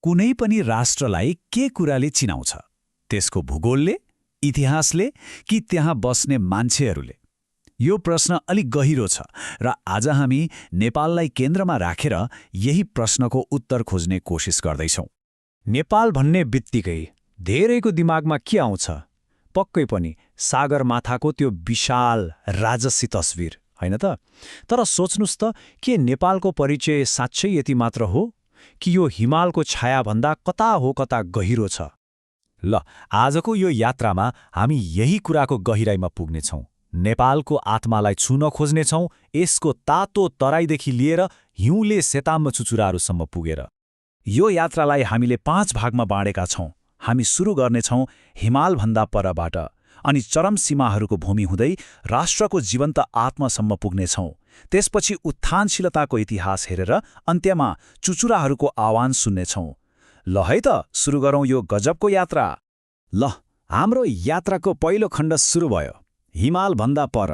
कुनै पनि राष्ट्रलाई के कुराले चिनाउँछ? त्यसको भूगोलले, इतिहासले कि त्यहाँ बस्ने मान्छेहरूले? यो प्रश्न अलिक गहिरो छ र आज हामी नेपाललाई केन्द्रमा राखेर यही प्रश्नको उत्तर खोज्ने कोसिस गर्दैछौँ। नेपाल भन्ने बित्तिकै धेरैको दिमागमा के आउँछ? पक्कै पनि सागरमाथाको त्यो विशाल राजसी तस्विर, होइन त? तर सोच्नुस् त, के नेपालको परिचय साँच्चै यति मात्र हो कि यो हिमालको छायाभन्दा कता हो कता गहिरो छ? ल, आजको यो यात्रामा हामी यही कुराको गहिराइमा पुग्नेछौँ। नेपालको आत्मालाई छुन खोज्नेछौँ, यसको तातो तराईदेखि लिएर हिउँले सेताम्म चुचुराहरूसम्म पुगेर। यो यात्रालाई हामीले 5 भागमा बाँडेका छौँ। हामी सुरु गर्नेछौँ हिमालभन्दा परबाट, अनि चरम सीमाहरूको भूमि हुँदै राष्ट्रको जीवन्त आत्मासम्म पुग्नेछौँ। त्यसपछि उत्थानशीलताको इतिहास हेरेर अन्त्यमा चुचुराहरूको आह्वान सुन्नेछौँ। ल है त, सुरु गरौँ यो गजबको यात्रा। ल, हाम्रो यात्राको पहिलो खण्ड सुरु भयो, हिमालभन्दा पर।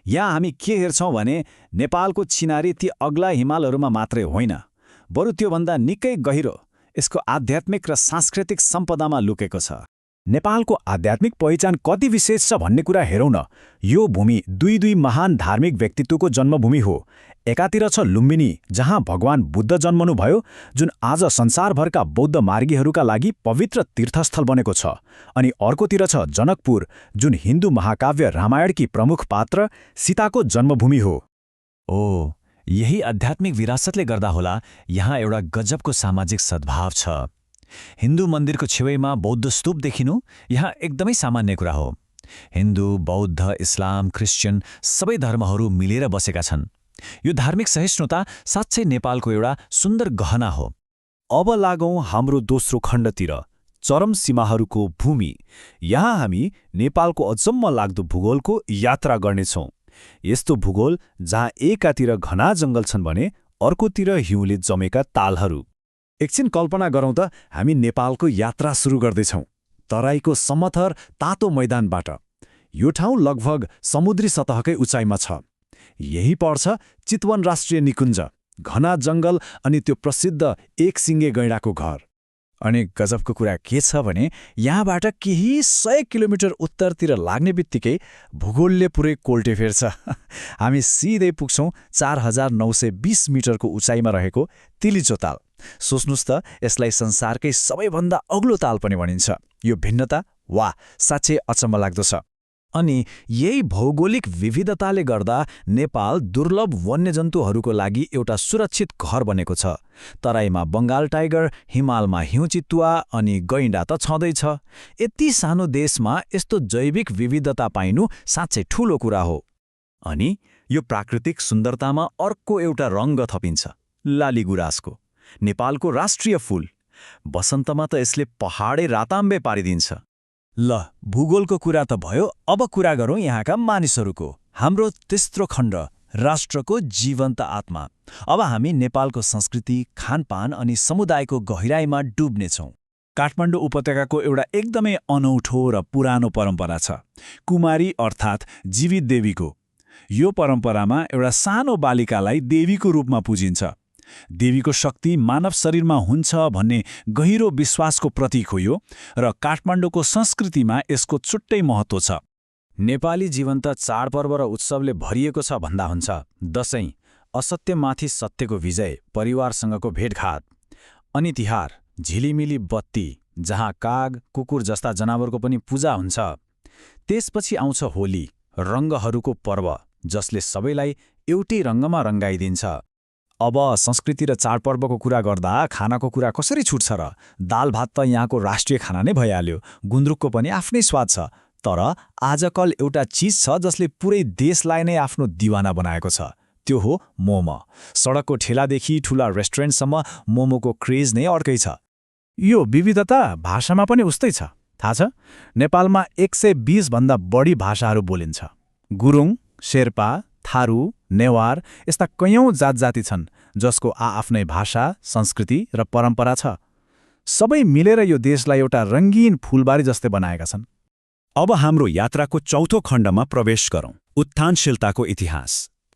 यहाँ हामी के हेर्छौँ भने नेपालको चिनारी ती अग्ला हिमालहरूमा मात्रै होइन, बरु त्योभन्दा निकै गहिरो यसको आध्यात्मिक र सांस्कृतिक सम्पदामा लुकेको छ। नेपालको आध्यात्मिक पहिचान कति विशेष छ भन्ने कुरा हेरौँ न। यो भूमि दुई महान धार्मिक व्यक्तित्वको जन्मभूमि हो। एकातिर छ लुम्बिनी, जहाँ भगवान बुद्ध जन्मनुभयो, जुन आज संसारभरका बौद्ध मार्गीहरूका लागि पवित्र तीर्थस्थल बनेको छ। अनि अर्कोतिर छ जनकपुर, जुन हिन्दू महाकाव्य रामायणकी प्रमुख पात्र सीताको जन्मभूमि हो। ओ, यही आध्यात्मिक विरासतले गर्दा होला यहाँ एउटा गजबको सामाजिक सद्भाव छ। हिन्दू मन्दिरको छेउमा बौद्ध स्तूप देखिनु यहाँ एकदमै सामान्य कुरा हो। हिन्दू, बौद्ध, इस्लाम, क्रिश्चियन सबै धर्महरू मिलेर बसेका छन्। यो धार्मिक सहिष्णुता साँच्चै नेपालको एउटा सुन्दर गहना हो। अब लागौँ हाम्रो दोस्रो खण्डतिर, चरम सीमाहरूको भूमि। यहाँ हामी नेपालको अचम्म लाग्दो भूगोलको यात्रा गर्नेछौँ। यस्तो भूगोल जहाँ एकातिर घना जङ्गल छन् भने अर्कोतिर हिउँले जमेका तालहरू। एकछिन कल्पना गरौँ त, हामी नेपालको यात्रा सुरु गर्दैछौँ तराईको समथर तातो मैदानबाट। यो ठाउँ लगभग समुद्री सतहकै उचाइमा छ। यही पर्छ चितवन राष्ट्रिय निकुञ्ज, घना जङ्गल अनि त्यो प्रसिद्ध एकसिङ्गे गैँडाको घर। अनि गजबको कुरा के छ भने यहाँबाट केही 100 किलोमिटर उत्तरतिर लाग्ने बित्तिकै भूगोलले पुरै कोल्टे फेर्छ। हामी सिधै पुग्छौँ 4920 मिटरको उचाइमा रहेको तिलिचो ताल। सोच्नुस् त, यसलाई संसारकै सबैभन्दा अग्लो ताल पनि भनिन्छ। यो भिन्नता वाह, साँच्चै अचम्म लाग्दो छ। अनि यही भौगोलिक विविधताले गर्दा नेपाल दुर्लभ वन्यजन्तुहरूको लागि एउटा सुरक्षित घर बनेको छ। तराईमा बङ्गाल टाइगर, हिमालमा हिउँचितुवा अनि गैँडा त छँदैछ। यति सानो देशमा यस्तो जैविक विविधता पाइनु साँच्चै ठूलो कुरा हो। अनि यो प्राकृतिक सुन्दरतामा अर्को एउटा रङ्ग थपिन्छ, लालीगुराँसको, नेपालको राष्ट्रिय फूल। वसन्तमा त यसले पहाडै राताम्बे पारिदिन्छ। ल, भूगोलको कुरा त भयो, अब कुरा गरौँ यहाँका मानिसहरूको। हाम्रो तेस्रो खण्ड, राष्ट्रको जीवन्त आत्मा। अब हामी नेपालको संस्कृति, खानपान अनि समुदायको गहिराइमा डुब्नेछौँ। काठमाडौँ उपत्यकाको एउटा एकदमै अनौठो र पुरानो परम्परा छ, कुमारी अर्थात् जीवित देवीको। यो परम्परामा एउटा सानो बालिकालाई देवीको रूपमा पुजिन्छ। देवीको शक्ति मानव शरीरमा हुन्छ भन्ने गहिरो विश्वासको प्रतीक हो यो, र काठमाडौँको संस्कृतिमा यसको छुट्टै महत्त्व छ। नेपाली जीवन त चाडपर्व र उत्सवले भरिएको छ भन्दा हुन्छ। दशैँ, असत्यमाथि सत्यको विजय, परिवारसँगको भेटघाट। अनि तिहार, झिलिमिली बत्ती, जहाँ काग, कुकुर जस्ता जनावरको पनि पूजा हुन्छ। त्यसपछि आउँछ होली, रङ्गहरूको पर्व, जसले सबैलाई एउटै रङ्गमा रङ्गाइदिन्छ। अब संस्कृति र चाडपर्वको कुरा गर्दा खानाको कुरा कसरी छुट्छ र? दाल भात त यहाँको राष्ट्रिय खाना नै भइहाल्यो। गुन्द्रुकको पनि आफ्नै स्वाद छ। तर आजकल एउटा चिज छ जसले पुरै देशलाई नै आफ्नो दिवाना बनाएको छ। त्यो हो मोमो। सडकको ठेलादेखि ठुला रेस्टुरेन्टसम्म मोमोको क्रेज नै अर्कै छ। यो विविधता भाषामा पनि उस्तै छ। थाहा छ, नेपालमा 120 भन्दा बढी भाषाहरू बोलिन्छ। गुरुङ, शेर्पा, थारू, नेवार यस्ता कैयौं जातजाति छन् जसको आआफ्नै भाषा, संस्कृति र परम्परा छ। सबै मिलेर यो देशलाई एउटा रङ्गीन फूलबारी जस्तै बनाएका छन्। अब हाम्रो यात्राको चौथो खण्डमा प्रवेश गरौँ, उत्थानशीलताको इतिहास।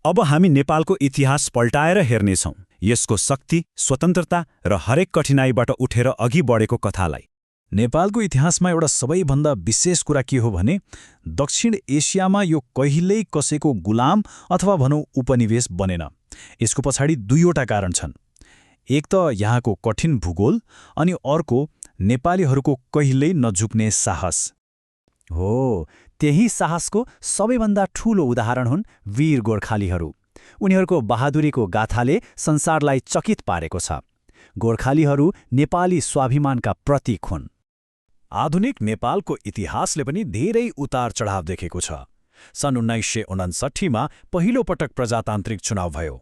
अब हामी नेपालको इतिहास पल्टाएर हेर्नेछौँ। यसको शक्ति, स्वतन्त्रता र हरेक कठिनाइबाट उठेर अघि बढेको कथालाई। नेपालको इतिहासमा एउटा सबैभन्दा विशेष कुरा के हो भने दक्षिण एसियामा यो कहिल्यै कसैको गुलाम अथवा भनौँ उपनिवेश बनेन। यसको पछाडि दुईवटा कारण छन्। एक त यहाँको कठिन भूगोल अनि अर्को नेपालीहरूको कहिल्यै नझुक्ने साहस। हो, त्यही साहसको सबैभन्दा ठूलो उदाहरण हुन् वीर गोर्खालीहरू। उनीहरूको बहादुरीको गाथाले संसारलाई चकित पारेको छ। गोर्खालीहरू नेपाली स्वाभिमानका प्रतीक हुन्। आधुनिक नेपालको इतिहासले पनि धेरै उतार चढाव देखेको छ। सन् 1959मा पहिलो पटक प्रजातान्त्रिक चुनाव भयो।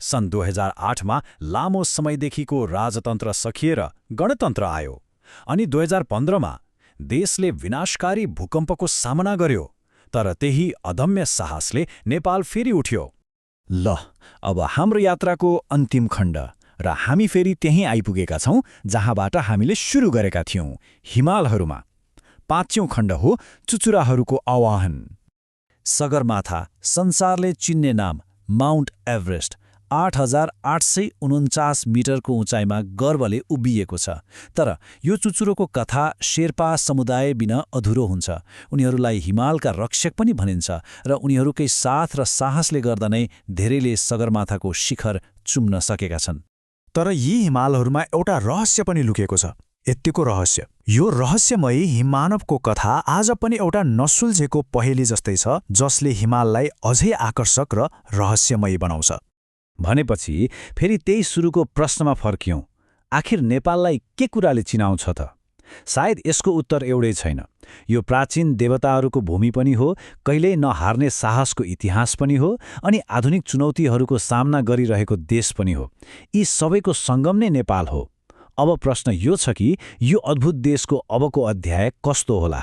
सन् 2008मा लामो समयदेखिको राजतन्त्र सकिएर गणतन्त्र आयो। अनि 2015मा देशले विनाशकारी भूकम्पको सामना गर्यो, तर त्यही अदम्य साहसले नेपाल फेरि उठ्यो। ल, अब हाम्रो यात्राको अन्तिम खण्ड र हामी फेरि त्यहीँ आइपुगेका छौँ जहाँबाट हामीले सुरु गरेका थियौँ, हिमालहरूमा। 5औं खण्ड हो चुचुराहरूको आवाहन। सगरमाथा, संसारले चिन्ने नाम, माउन्ट एभरेस्ट 8,849 मिटरको उचाइमा गर्वले उभिएको छ। तर यो चुचुरोको कथा शेर्पा समुदाय बिना अधुरो हुन्छ। उनीहरूलाई हिमालका रक्षक पनि भनिन्छ र उनीहरूकै साथ र साहसले गर्दा नै धेरैले सगरमाथाको शिखर चुम्न सकेका छन्। तर यी हिमालहरूमा एउटा रहस्य पनि लुकेको छ। यत्तिको रहस्य, यो रहस्यमयी हिममानवको कथा आज पनि एउटा नसुल्झेको पहेँली जस्तै छ, जसले हिमाललाई अझै आकर्षक र रहस्यमयी बनाउँछ। भनेपछि फेरि त्यही सुरुको प्रश्नमा फर्कियौँ, आखिर नेपाललाई के कुराले चिनाउँछ त? सायद यसको उत्तर एउटै छैन। यो प्राचीन देवताहरूको भूमि पनि हो, कहिल्यै नहार्ने साहसको इतिहास पनि हो, अनि आधुनिक चुनौतीहरूको सामना गरिरहेको देश पनि हो। यी सबैको सङ्गम नै नेपाल हो। अब प्रश्न यो छ कि यो अद्भुत देशको अबको अध्याय कस्तो होला?